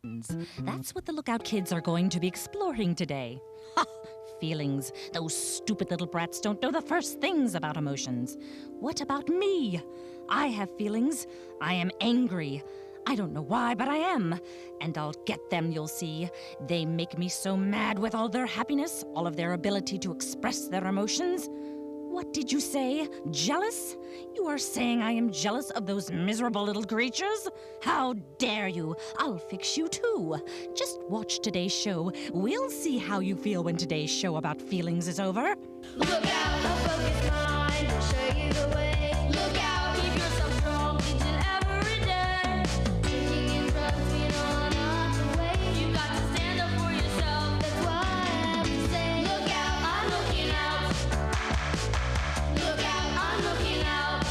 That's what the Lookout kids are going to be exploring today. Ha! Feelings. Those stupid little brats don't know the first things about emotions. What about me? I have feelings. I am angry. I don't know why, but I am. And I'll get them, you'll see. They make me so mad with all their happiness, all of their ability to express their emotions. What did you say? Jealous? You are saying I am jealous of those miserable little creatures? How dare you? I'll fix you too. Just watch today's show. We'll see how you feel when today's show about feelings is over. Look out, a focused mind will show you the way. Look out, keep yourself strong each and every day. Drinking and drugs, we know are not the way. You got to stand up for yourself, that's why I have to say. Look out, I'm looking out. Look out, I'm looking out.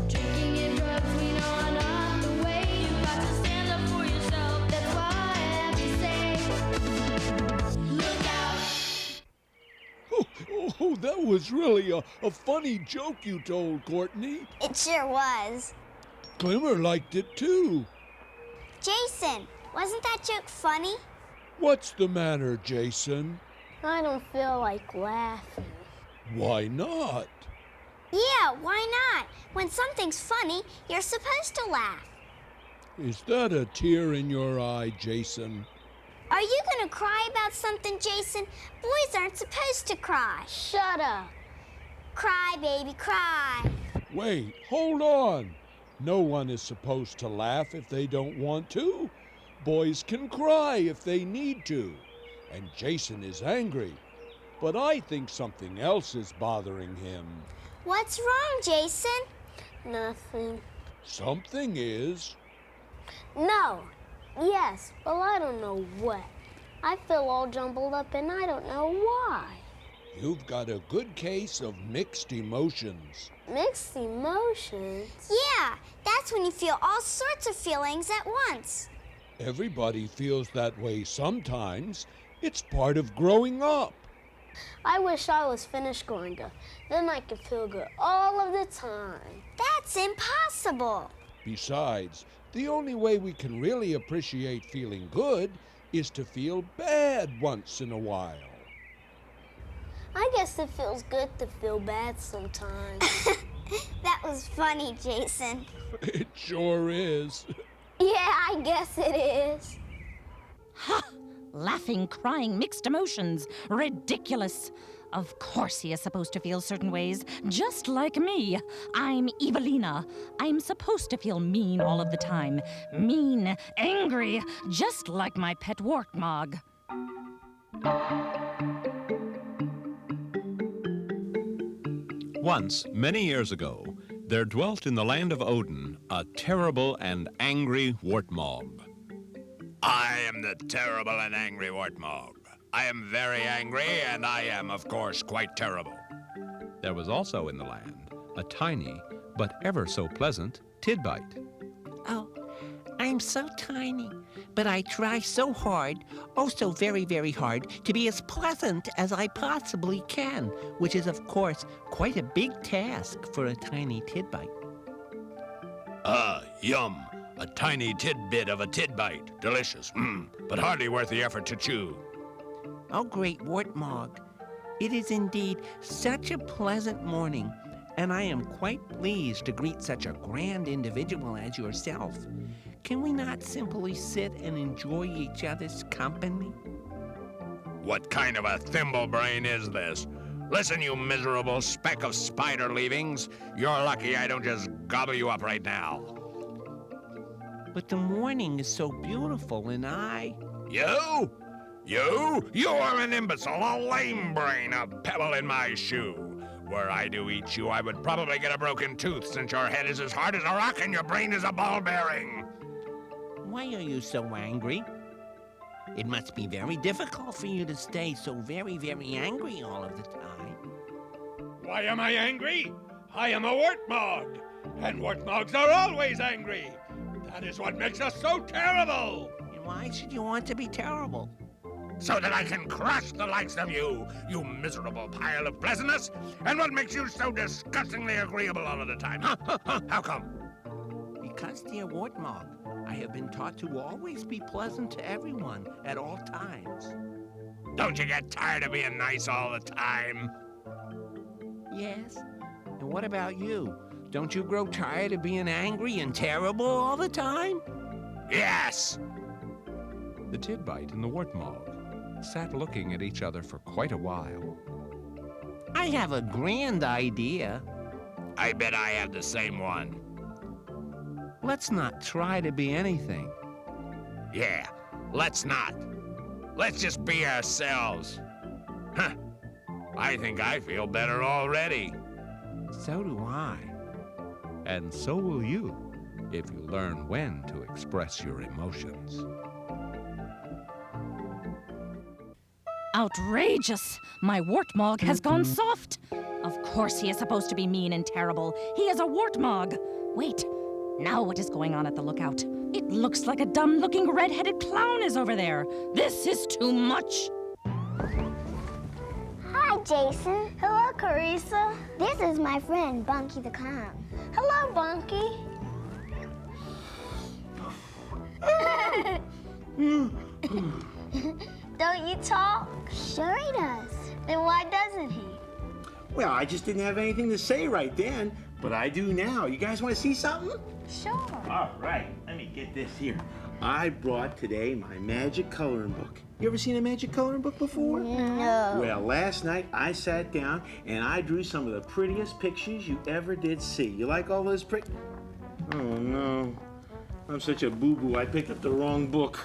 Drinking and drugs, we know are not the way. You got to stand up for yourself, that's why I have to say. Look out. Oh, that was really a funny joke you told, Courtney. It sure was. Glimmer liked it too. Jason, wasn't that joke funny? What's the matter, Jason? I don't feel like laughing. Why not? Yeah, why not? When something's funny, you're supposed to laugh. Is that a tear in your eye, Jason? Are you gonna cry about something, Jason? Boys aren't supposed to cry. Shut up. Cry, baby, cry. Wait, hold on. No one is supposed to laugh if they don't want to. Boys can cry if they need to. And Jason is angry. But I think something else is bothering him. What's wrong, Jason? Nothing. Something is. No. Yes, well, I don't know what. I feel all jumbled up and I don't know why. You've got a good case of mixed emotions. Mixed emotions? Yeah, that's when you feel all sorts of feelings at once. Everybody feels that way sometimes. It's part of growing up. I wish I was finished growing up. Then I could feel good all of the time. That's impossible. Besides, the only way we can really appreciate feeling good is to feel bad once in a while. I guess it feels good to feel bad sometimes. That was funny, Jason. It sure is. Yeah, I guess it is. Ha! Laughing, crying, mixed emotions. Ridiculous. Of course he is supposed to feel certain ways, just like me. I'm Evelina. I'm supposed to feel mean all of the time. Mean, angry, just like my pet warthog. Once, many years ago, there dwelt in the land of Odin a terrible and angry warthog. I am the terrible and angry warthog. I am very angry, and I am, of course, quite terrible. There was also in the land a tiny, but ever so pleasant, tidbite. Oh, I'm so tiny, but I try so hard, oh so very, very hard, to be as pleasant as I possibly can, which is, of course, quite a big task for a tiny tidbite. Ah, yum. A tiny tidbit of a tidbite. Delicious, but hardly worth the effort to chew. Oh, great warthog, it is indeed such a pleasant morning, and I am quite pleased to greet such a grand individual as yourself. Can we not simply sit and enjoy each other's company? What kind of a thimble brain is this? Listen, you miserable speck of spider leavings. You're lucky I don't just gobble you up right now. But the morning is so beautiful, and I... You? You are an imbecile, a lame brain, a pebble in my shoe. Were I to eat you, I would probably get a broken tooth, since your head is as hard as a rock and your brain is a ball bearing. Why are you so angry? It must be very difficult for you to stay so very, very angry all of the time. Why am I angry? I am a warthog, and warthogs are always angry. That is what makes us so terrible. And why should you want to be terrible? So that I can crush the likes of you, you miserable pile of pleasantness. And what makes you so disgustingly agreeable all of the time? How come? because, dear Wartmog, I have been taught to always be pleasant to everyone at all times. Don't you get tired of being nice all the time? Yes? And what about you? Don't you grow tired of being angry and terrible all the time? Yes! The Tidbite and the Wartmog sat looking at each other for quite a while. I have a grand idea. I bet I have the same one. Let's not try to be anything. Yeah, let's not. Let's just be ourselves. Huh. I think I feel better already. So do I. And so will you, if you learn when to express your emotions. Outrageous! My Wartmog has gone soft! Of course he is supposed to be mean and terrible. He is a Wartmog! Wait, now what is going on at the lookout? It looks like a dumb-looking red-headed clown is over there. This is too much! Hi, Jason. Hello, Carissa. This is my friend, Bunky the Clown. Hello, Bunky. Don't you talk? Sure he does. Then why doesn't he? Well, I just didn't have anything to say right then, but I do now. You guys want to see something? Sure. All right, let me get this here. I brought today my magic coloring book. You ever seen a magic coloring book before? No. Well, last night I sat down and I drew some of the prettiest pictures you ever did see. You like all those Oh, no. I'm such a boo-boo. I picked up the wrong book.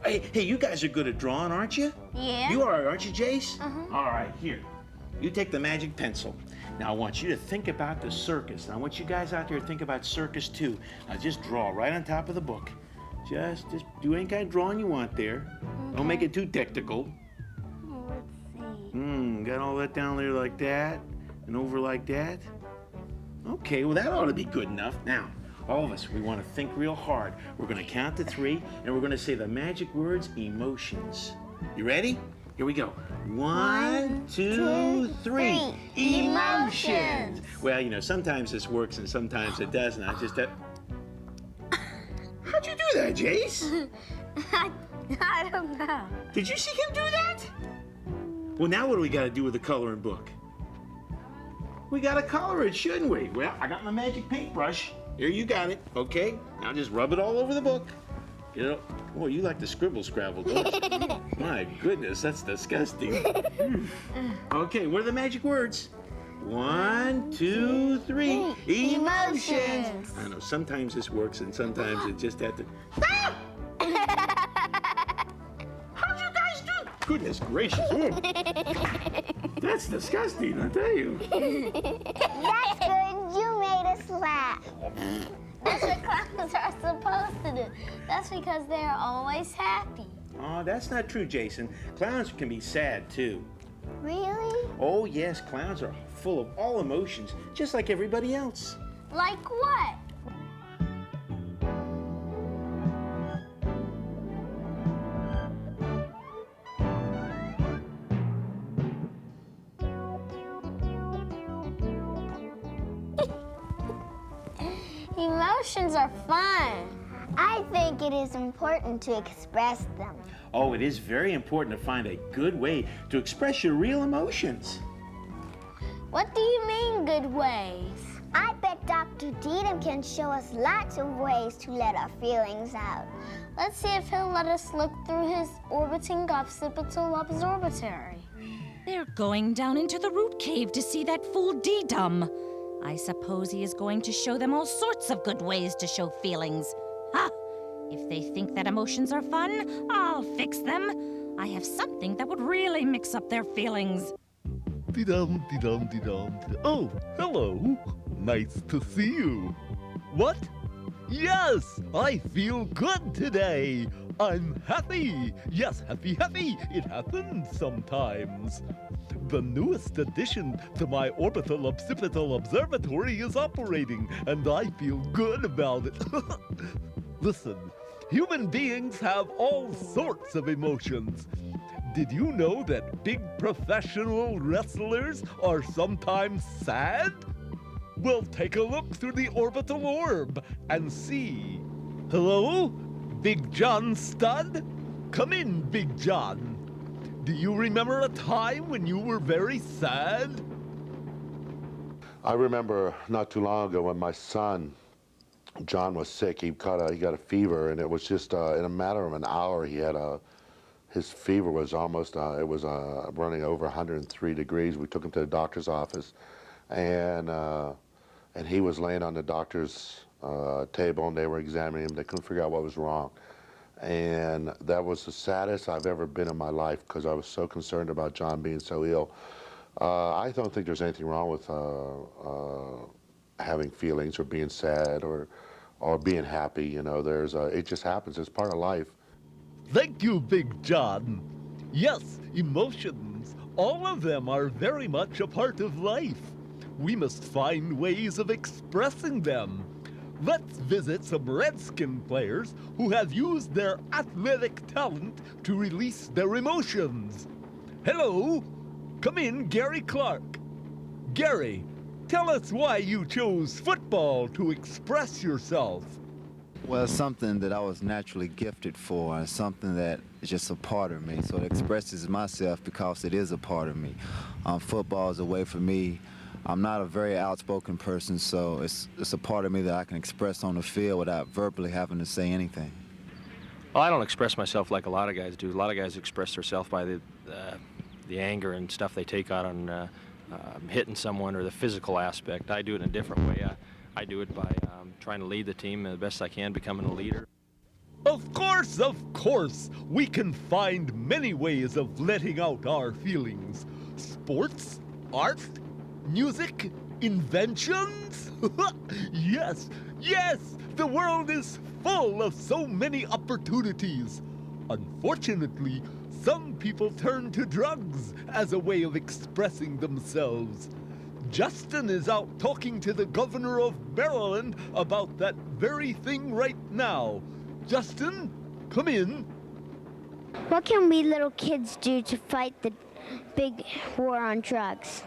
Hey, you guys are good at drawing, aren't you? Yeah. You are, aren't you, Jace? Uh-huh. All right, here. You take the magic pencil. Now, I want you to think about the circus. And I want you guys out there to think about circus, too. Now, just draw right on top of the book. Just do any kind of drawing you want there. Okay. Don't make it too technical. Let's see. Got all that down there like that and over like that? Okay, well, that ought to be good enough. Now, all of us, we want to think real hard. We're going to count to 3, and we're going to say the magic words, emotions. You ready? Here we go. 1, 2, 3. Emotions. Well, you know, sometimes this works and sometimes it doesn't. I just... How'd you do that, Jace? I don't know. Did you see him do that? Well, now what do we got to do with the coloring book? We got to color it, shouldn't we? Well, I got my magic paintbrush. Here, you got it. Okay, now just rub it all over the book. You know, oh, you like to scribble scrabble, don't you? My goodness, that's disgusting. Okay, what are the magic words? 1, 2, 3. Emotions. I know, sometimes this works and sometimes it just had to... How'd you guys do? Goodness gracious. That's disgusting, I tell you. That's good. You made us laugh. That's what clowns are supposed to do. That's because they're always happy. Oh, that's not true, Jason. Clowns can be sad, too. Really? Oh, yes, clowns are full of all emotions, just like everybody else. Like what? Emotions are fun. I think it is important to express them. Oh, it is very important to find a good way to express your real emotions. What do you mean, good ways? I bet Dr. Deedham can show us lots of ways to let our feelings out. Let's see if he'll let us look through his orbiting occipital observatory. They're going down into the root cave to see that fool Deedham. I suppose he is going to show them all sorts of good ways to show feelings. Ha! If they think that emotions are fun, I'll fix them. I have something that would really mix up their feelings. Dee-dum, dee-dum, dee-dum. Oh, hello. Nice to see you. What? Yes, I feel good today. I'm happy. Yes, happy. It happens sometimes. The newest addition to my orbital occipital observatory is operating, and I feel good about it. Listen, human beings have all sorts of emotions. Did you know that big professional wrestlers are sometimes sad? we'll take a look through the orbital orb and see. Hello? Big John Stud? Come in, Big John. Do you remember a time when you were very sad? I remember not too long ago when my son, John, was sick. He got a fever, and it was just in a matter of an hour. His fever was almost running over 103 degrees. We took him to the doctor's office, and he was laying on the doctor's table, and they were examining him. They couldn't figure out what was wrong, and that was the saddest I've ever been in my life because I was so concerned about John being so ill. I don't think there's anything wrong with having feelings or being sad or being happy. You know, it just happens. It's part of life. Thank you, Big John. Yes, emotions, all of them are very much a part of life. We must find ways of expressing them. Let's visit some Redskin players who have used their athletic talent to release their emotions. Hello, come in, Gary Clark. Gary, tell us why you chose football to express yourself. Well, it's something that I was naturally gifted for, and something that is just a part of me. So it expresses myself because it is a part of me. Football is a way for me. I'm not a very outspoken person, so it's a part of me that I can express on the field without verbally having to say anything. Well, I don't express myself like a lot of guys do. A lot of guys express themselves by the anger and stuff they take out on hitting someone or the physical aspect. I do it in a different way. I do it by trying to lead the team the best I can, becoming a leader. Of course, we can find many ways of letting out our feelings. Sports, art, music, inventions? Yes, the world is full of so many opportunities. Unfortunately, some people turn to drugs as a way of expressing themselves. Justin is out talking to the governor of Maryland about that very thing right now. Justin, come in. What can we little kids do to fight the big war on drugs?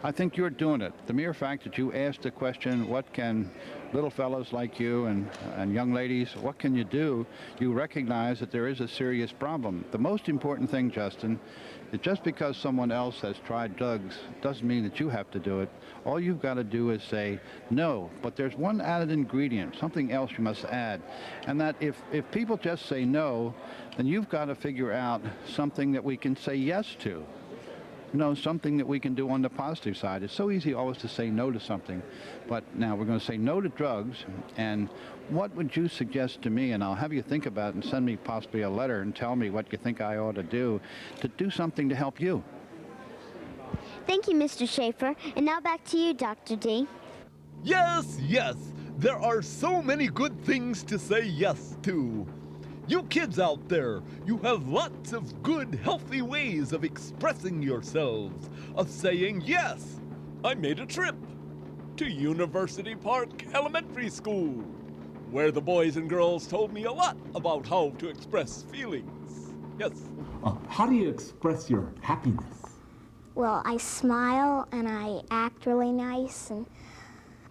I think you're doing it. The mere fact that you asked the question, what can little fellas like you and young ladies, what can you do? You recognize that there is a serious problem. The most important thing, Justin, is just because someone else has tried drugs doesn't mean that you have to do it. All you've got to do is say no. But there's one added ingredient, something else you must add. And that if people just say no, then you've got to figure out something that we can say yes to. You know, something that we can do on the positive side. It's so easy always to say no to something. But now we're going to say no to drugs. And what would you suggest to me? And I'll have you think about it and send me possibly a letter and tell me what you think I ought to do something to help you. Thank you, Mr. Schaefer. And now back to you, Dr. D. Yes, there are so many good things to say yes to. You kids out there, you have lots of good, healthy ways of expressing yourselves, of saying yes. I made a trip to University Park Elementary School, where the boys and girls told me a lot about how to express feelings. Yes. How do you express your happiness? Well, I smile and I act really nice and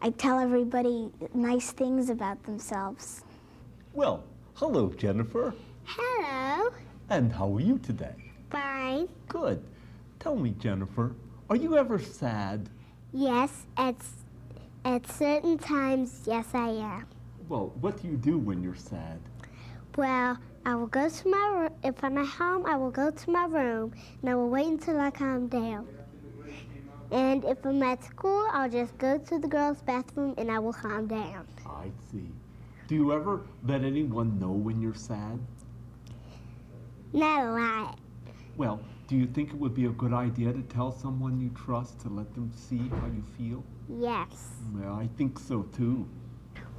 I tell everybody nice things about themselves. Well, hello, Jennifer. Hello. And how are you today? Fine. Good. Tell me, Jennifer, are you ever sad? Yes, at certain times, yes, I am. Well, what do you do when you're sad? Well, I will go to my room. If I'm at home, I will go to my room, and I will wait until I calm down. And if I'm at school, I'll just go to the girls' bathroom, and I will calm down. I see. Do you ever let anyone know when you're sad? Not a lot. Well, do you think it would be a good idea to tell someone you trust to let them see how you feel? Yes. Well, I think so too.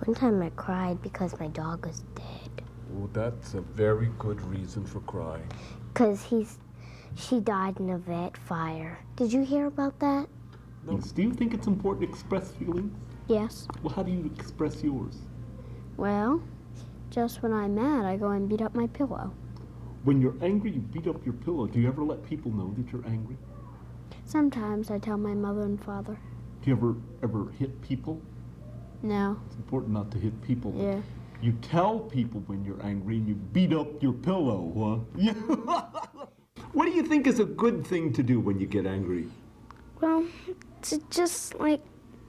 One time I cried because my dog was dead. Well, that's a very good reason for crying. Because she died in a vet fire. Did you hear about that? No. Do you think it's important to express feelings? Yes. Well, how do you express yours? Well, just when I'm mad, I go and beat up my pillow. When you're angry, you beat up your pillow. Do you ever let people know that you're angry? Sometimes I tell my mother and father. Do you ever hit people? No. It's important not to hit people. Yeah. You tell people when you're angry and you beat up your pillow, huh? Yeah. What do you think is a good thing to do when you get angry? Well, to just, like,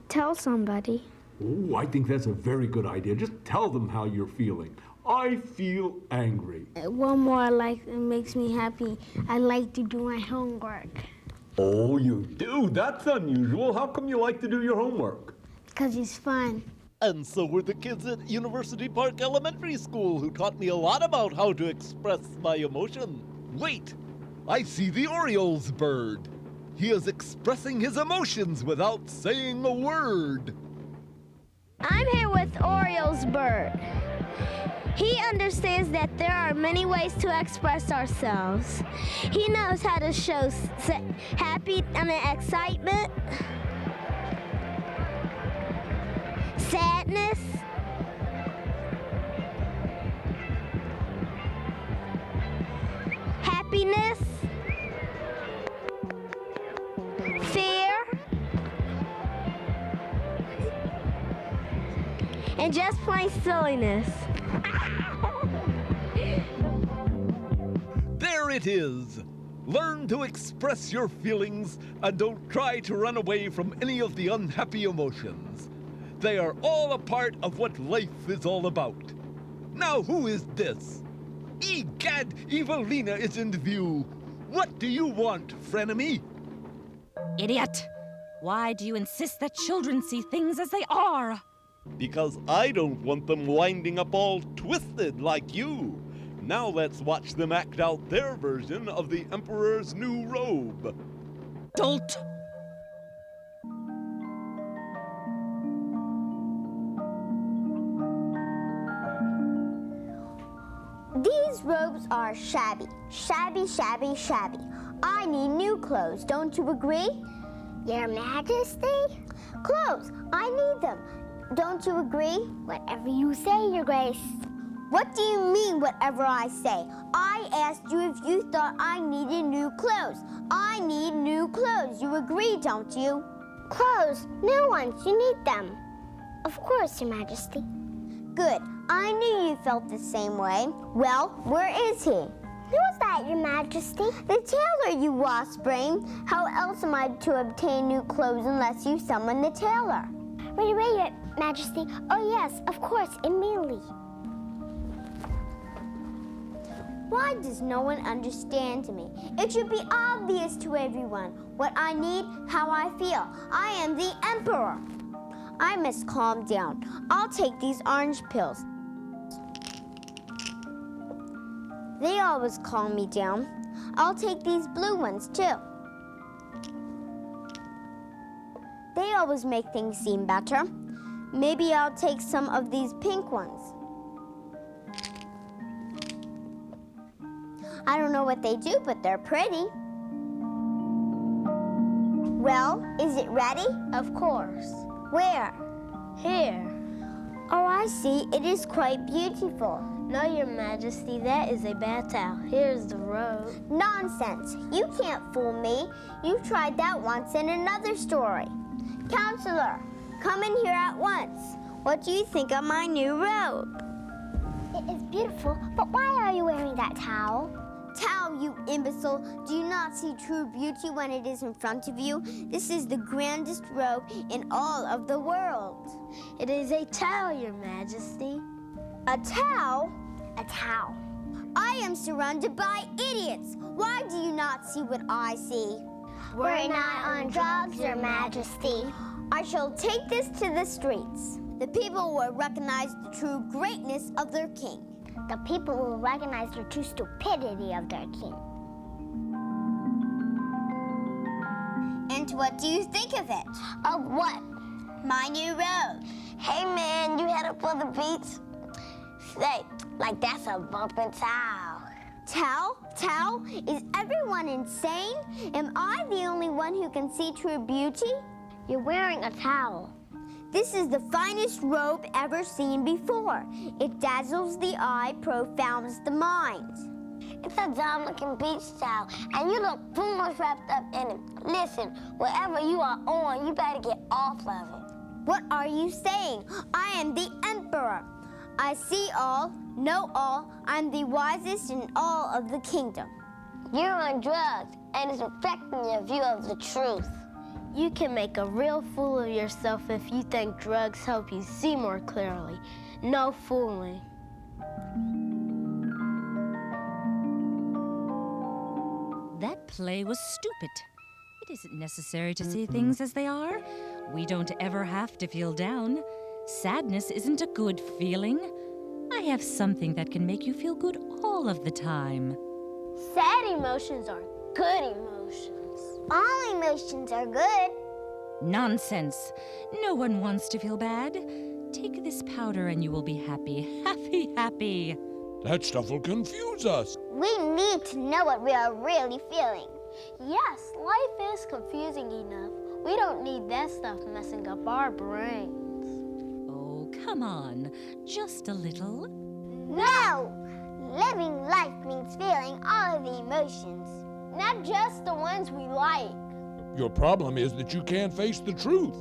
tell somebody. Oh, I think that's a very good idea. Just tell them how you're feeling. I feel angry. One more I like that makes me happy. I like to do my homework. Oh, you do? That's unusual. How come you like to do your homework? Because it's fun. And so were the kids at University Park Elementary School who taught me a lot about how to express my emotion. Wait, I see the Orioles bird. He is expressing his emotions without saying a word. I'm here with Orioles bird. He understands that there are many ways to express ourselves. He knows how to show excitement, sadness, happiness, fear, and just plain silliness. There it is. Learn to express your feelings and don't try to run away from any of the unhappy emotions. They are all a part of what life is all about. Now who is this? Egad, Evelina is in view. What do you want, frenemy? Idiot! Why do you insist that children see things as they are? Because I don't want them winding up all twisted like you. Now let's watch them act out their version of the Emperor's new robe. Dolt! These robes are shabby. Shabby, shabby, shabby. I need new clothes, don't you agree? Your Majesty? Clothes, I need them. Don't you agree? Whatever you say, Your Grace. What do you mean, whatever I say? I asked you if you thought I needed new clothes. I need new clothes. You agree, don't you? Clothes? New ones. You need them. Of course, Your Majesty. Good. I knew you felt the same way. Well, where is he? Who is that, Your Majesty? The tailor, you wasp brain. How else am I to obtain new clothes unless you summon the tailor? Right away, Your Majesty. Oh, yes, of course, immediately. Why does no one understand me? It should be obvious to everyone what I need, how I feel. I am the Emperor. I must calm down. I'll take these orange pills. They always calm me down. I'll take these blue ones too. They always make things seem better. Maybe I'll take some of these pink ones. I don't know what they do, but they're pretty. Well, is it ready? Of course. Where? Here. Oh, I see. It is quite beautiful. No, Your Majesty, that is a bath towel. Here's the robe. Nonsense. You can't fool me. You tried that once in another story. Counselor, come in here at once. What do you think of my new robe? It is beautiful, but why are you wearing that towel? Towel, you imbecile. Do you not see true beauty when it is in front of you? This is the grandest robe in all of the world. It is a towel, Your Majesty. A towel? A towel. I am surrounded by idiots. Why do you not see what I see? We're not on drugs, Your Majesty. I shall take this to the streets. The people will recognize the true greatness of their king. The people will recognize the true stupidity of their king. And what do you think of it? Of what? My new robe. Hey man, you headed for the beach? Say, like that's a bumping towel. Towel? Towel? Is everyone insane? Am I the only one who can see true beauty? You're wearing a towel. This is the finest robe ever seen before. It dazzles the eye, profounds the mind. It's a dumb-looking beach towel, and you look foolish wrapped up in it. Listen, wherever you are on, you better get off of it. What are you saying? I am the Emperor. I see all, know all. I'm the wisest in all of the kingdom. You're on drugs, and it's affecting your view of the truth. You can make a real fool of yourself if you think drugs help you see more clearly. No fooling. That play was stupid. It isn't necessary to see things as they are. We don't ever have to feel down. Sadness isn't a good feeling. I have something that can make you feel good all of the time. Sad emotions are good emotions. All emotions are good. Nonsense. No one wants to feel bad. Take this powder and you will be happy. Happy, happy. That stuff will confuse us. We need to know what we are really feeling. Yes, life is confusing enough. We don't need that stuff messing up our brains. Oh, come on. Just a little. No! Living life means feeling all of the emotions. Not just the ones we like. Your problem is that you can't face the truth.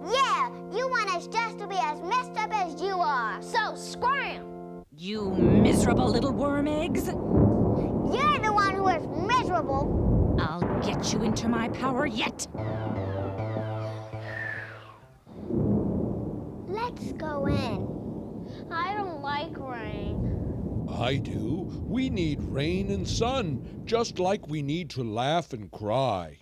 Yeah, you want us just to be as messed up as you are. So scram! You miserable little worm eggs. You're the one who is miserable. I'll get you into my power yet. Let's go in. I don't like rain. I do. We need rain and sun, just like we need to laugh and cry.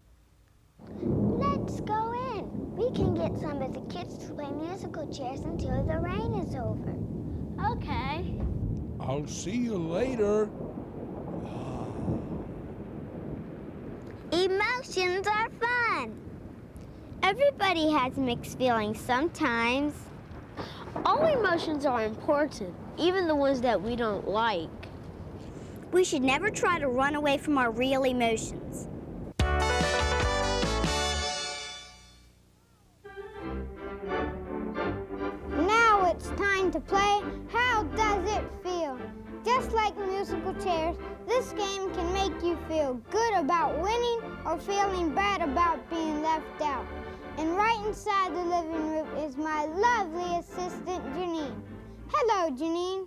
Let's go in. We can get some of the kids to play musical chairs until the rain is over. Okay. I'll see you later. Emotions are fun. Everybody has mixed feelings sometimes. All emotions are important, even the ones that we don't like. We should never try to run away from our real emotions. Now it's time to play How Does It Feel? Just like musical chairs, this game can make you feel good about winning or feeling bad about being left out. And right inside the living room is my lovely assistant, Janine. Hello, Janine.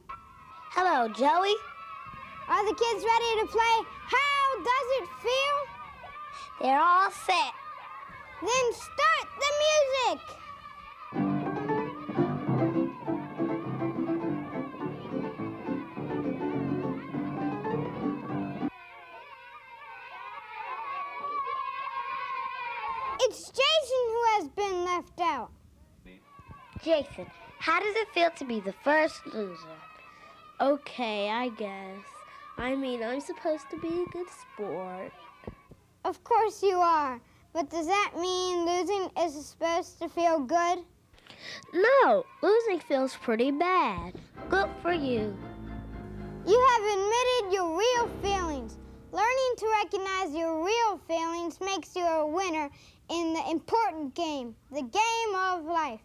Hello, Joey. Are the kids ready to play How Does It Feel? They're all set. Then start the music. It's Jason who has been left out. Jason, how does it feel to be the first loser? Okay, I guess. I mean, I'm supposed to be a good sport. Of course you are. But does that mean losing is supposed to feel good? No, losing feels pretty bad. Good for you. You have admitted your real feelings. Learning to recognize your real feelings makes you a winner in the important game, the game of life.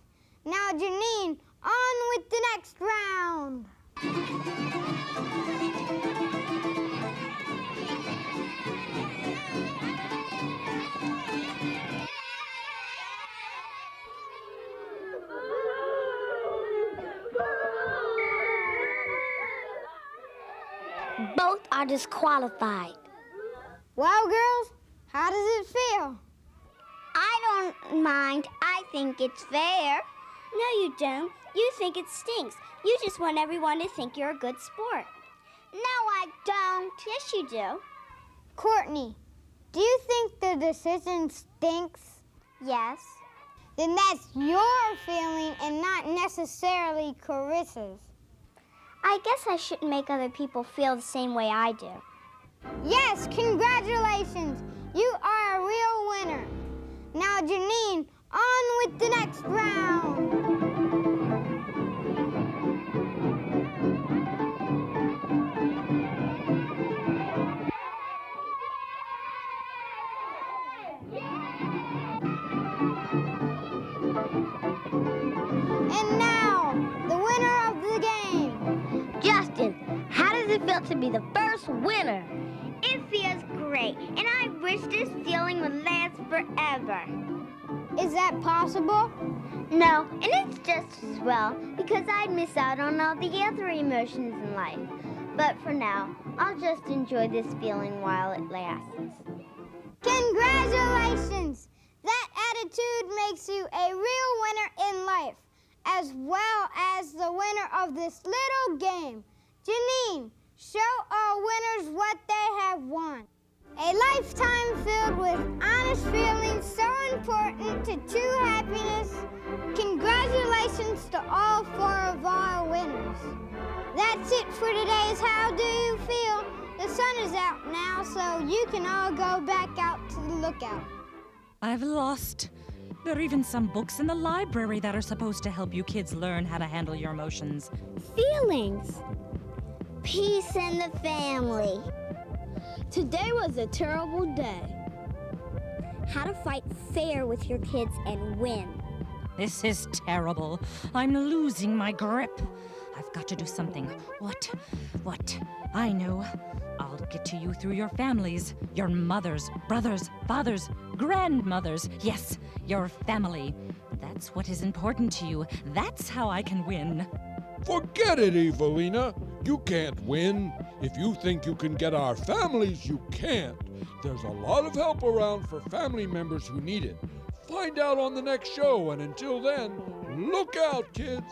Now, Janine, on with the next round. Both are disqualified. Well, girls, how does it feel? I don't mind. I think it's fair. No, you don't. You think it stinks. You just want everyone to think you're a good sport. No, I don't. Yes, you do. Courtney, do you think the decision stinks? Yes. Then that's your feeling and not necessarily Carissa's. I guess I shouldn't make other people feel the same way I do. Yes, congratulations. You are a real winner. Now, Janine, on with the next round. And now, the winner of the game. Justin, how does it feel to be the first winner. It feels great, and I wish this feeling would last forever. Is that possible? No, and it's just as well, because I'd miss out on all the other emotions in life. But for now, I'll just enjoy this feeling while it lasts. Congratulations! That attitude makes you a real winner in life, as well as the winner of this little game. Janine, show our winners what they have won. A lifetime filled with honest feelings so important to true happiness. Congratulations to all 4 of our winners. That's it for today's How Do You Feel? The sun is out now, so you can all go back out to the lookout. I've lost. There are even some books in the library that are supposed to help you kids learn how to handle your emotions. Feelings. Peace in the family. Today was a terrible day. How to fight fair with your kids and win. This is terrible. I'm losing my grip. I've got to do something. What? I know. I'll get to you through your families, your mothers, brothers, fathers, grandmothers. Yes, your family. That's what is important to you. That's how I can win. Forget it, Evelina. You can't win. If you think you can get our families, you can't. There's a lot of help around for family members who need it. Find out on the next show, and until then, look out, kids.